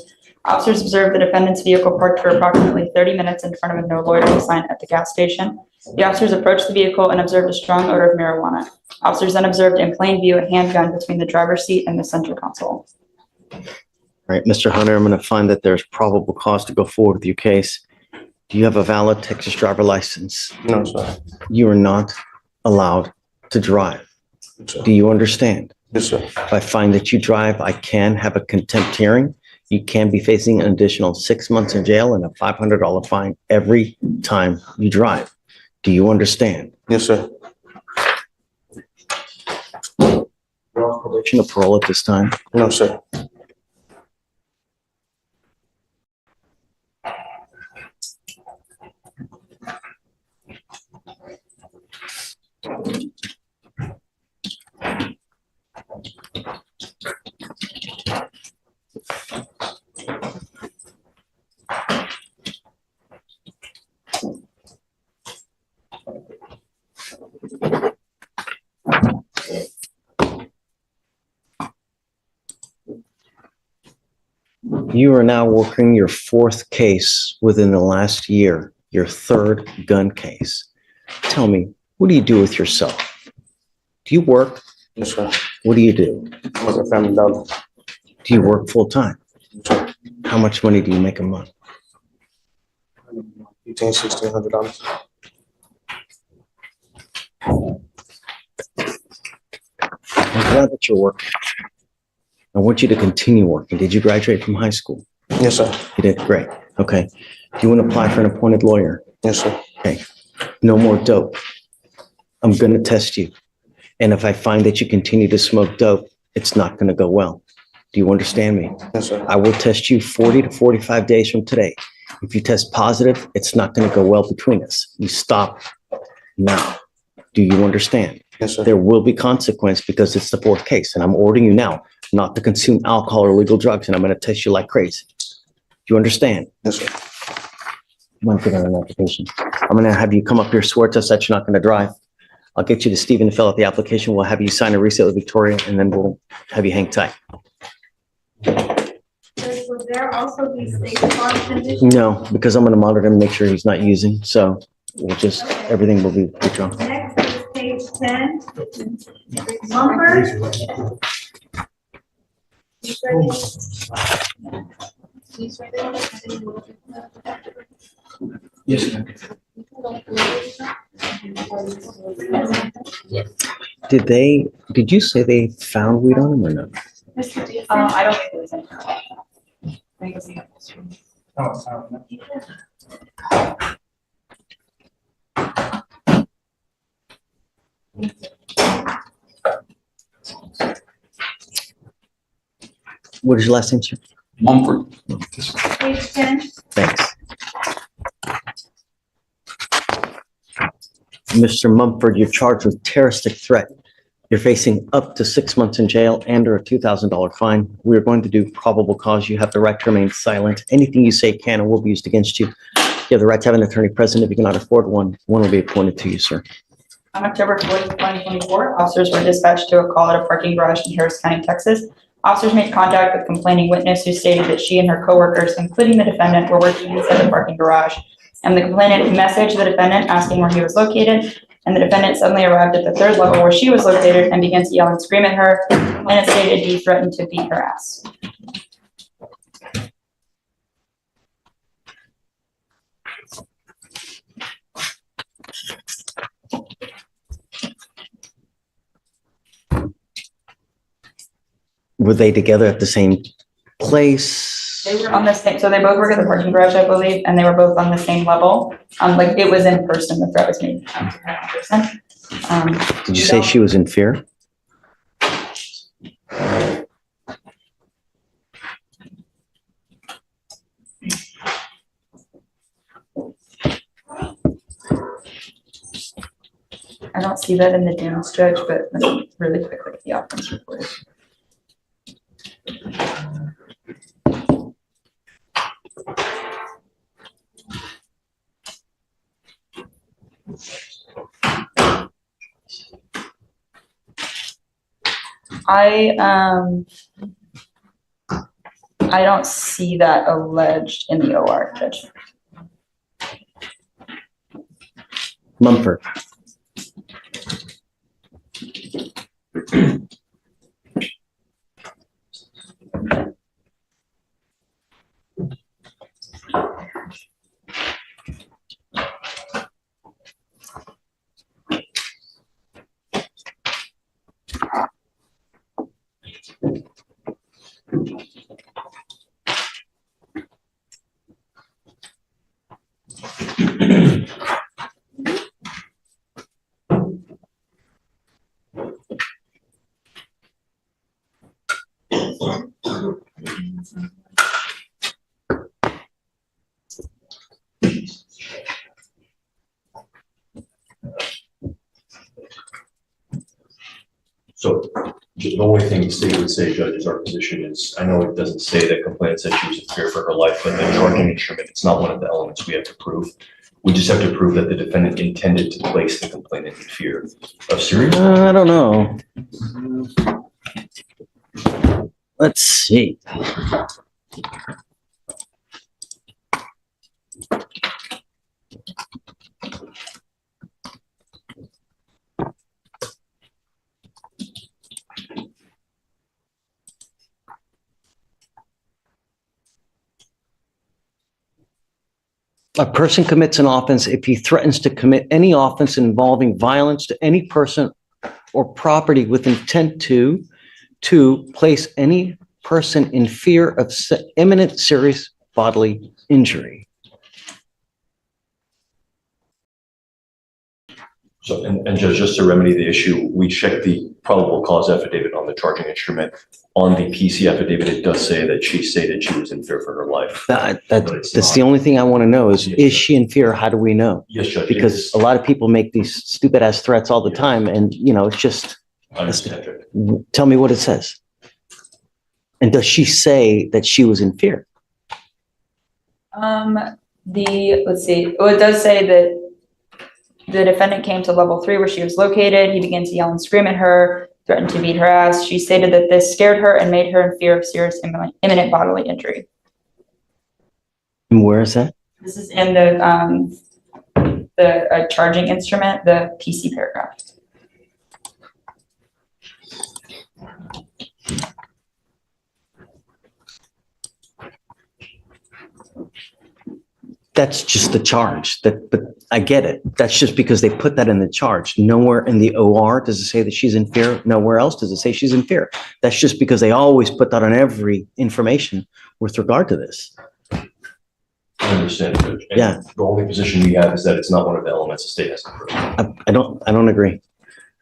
Officers observed the defendant's vehicle parked for approximately 30 minutes in front of a no loitering sign at the gas station. The officers approached the vehicle and observed a strong odor of marijuana. Officers then observed in plain view a handgun between the driver's seat and the center console. All right, Mr. Hunter, I'm going to find that there's probable cause to go forward with your case. Do you have a valid Texas driver license? No, sir. You are not allowed to drive. Do you understand? Yes, sir. If I find that you drive, I can have a contempt hearing. You can be facing an additional 6 months in jail and a $500 fine every time you drive. Do you understand? Yes, sir. You're on probation or parole at this time? No, sir. You are now working your 4th case within the last year, your 3rd gun case. Tell me, what do you do with yourself? Do you work? Yes, sir. What do you do? I'm a family dollar. Do you work full time? How much money do you make a month? $1,600. I'm glad that you're working. I want you to continue working. Did you graduate from high school? Yes, sir. You did? Great. Okay. Do you want to apply for an appointed lawyer? Yes, sir. Okay. No more dope. I'm going to test you. And if I find that you continue to smoke dope, it's not going to go well. Do you understand me? Yes, sir. I will test you 40 to 45 days from today. If you test positive, it's not going to go well between us. You stop now. Do you understand? Yes, sir. There will be consequence because it's the 4th case, and I'm ordering you now not to consume alcohol or illegal drugs, and I'm going to test you like crazy. Do you understand? Yes, sir. I'm going to get on an application. I'm going to have you come up here, swear to us that you're not going to drive. I'll get you to Stephen to fill out the application. We'll have you sign a receipt with Victoria, and then we'll have you hang tight. Will there also be state law conditions? No, because I'm going to monitor him and make sure he's not using. So we'll just, everything will be withdrawn. Next is page 10. Mumford. Yes, ma'am. Did you say they found weed on him or no? I don't think it was any. I think it was What is your last name, sir? Mumford. Page 10. Thanks. Mr. Mumford, you're charged with terroristic threat. You're facing up to 6 months in jail and or a $2,000 fine. We are going to do probable cause. You have the right to remain silent. Anything you say can and will be used against you. You have the right to have an attorney present. If you cannot afford one, one will be appointed to you, sir. On October 4th, 2024, officers were dispatched to a call at a parking garage in Harris County, Texas. Officers made contact with complaining witness who stated that she and her coworkers, including the defendant, were working inside the parking garage. And the complainant messaged the defendant asking where he was located. And the defendant suddenly arrived at the 3rd level where she was located and began to yell and scream at her. The complainant stated he threatened to beat her ass. Were they together at the same place? They were on the same, so they both work at the parking garage, I believe, and they were both on the same level. Like it was in person, the threat was made in person. Did you say she was in fear? I don't see that in the Dunes, Judge, but let me really quickly get the offense report. I don't see that alleged in the OR, Judge. Mumford. So the only thing the state would say, Judge, is our position is, I know it doesn't say that complainant said she was in fear for her life, but the charging instrument, it's not one of the elements we have to prove. We just have to prove that the defendant intended to place the complainant in fear of serious. I don't know. Let's see. A person commits an offense if he threatens to commit any offense involving violence to any person or property with intent to place any person in fear of imminent serious bodily injury. So, and Judge, just to remedy the issue, we checked the probable cause affidavit on the charging instrument. On the PC affidavit, it does say that she stated she was in fear for her life. That's the only thing I want to know is she in fear? How do we know? Yes, Judge. Because a lot of people make these stupid ass threats all the time and, you know, it's just, I understand, Judge. tell me what it says. And does she say that she was in fear? Let's see, well, it does say that the defendant came to level 3 where she was located. He began to yell and scream at her, threatened to beat her ass. She stated that this scared her and made her in fear of serious imminent bodily injury. And where is that? This is in the charging instrument, the PC paragraph. That's just the charge. But I get it. That's just because they put that in the charge. Nowhere in the OR does it say that she's in fear. Nowhere else does it say she's in fear. That's just because they always put that on every information with regard to this. I understand, Judge. And Yeah. the only position we have is that it's not one of the elements the state has to prove. I don't agree.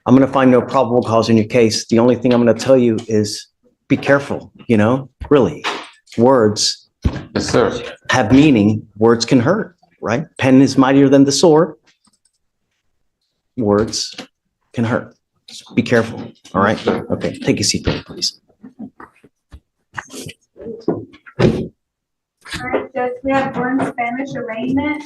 I'm going to find no probable cause in your case. The only thing I'm going to tell you is be careful, you know, really. Words Yes, sir. have meaning. Words can hurt, right? Pen is mightier than the sword. Words can hurt. So be careful. All right. Okay. Take a seat, please. All right, Judge, we have one Spanish arraignment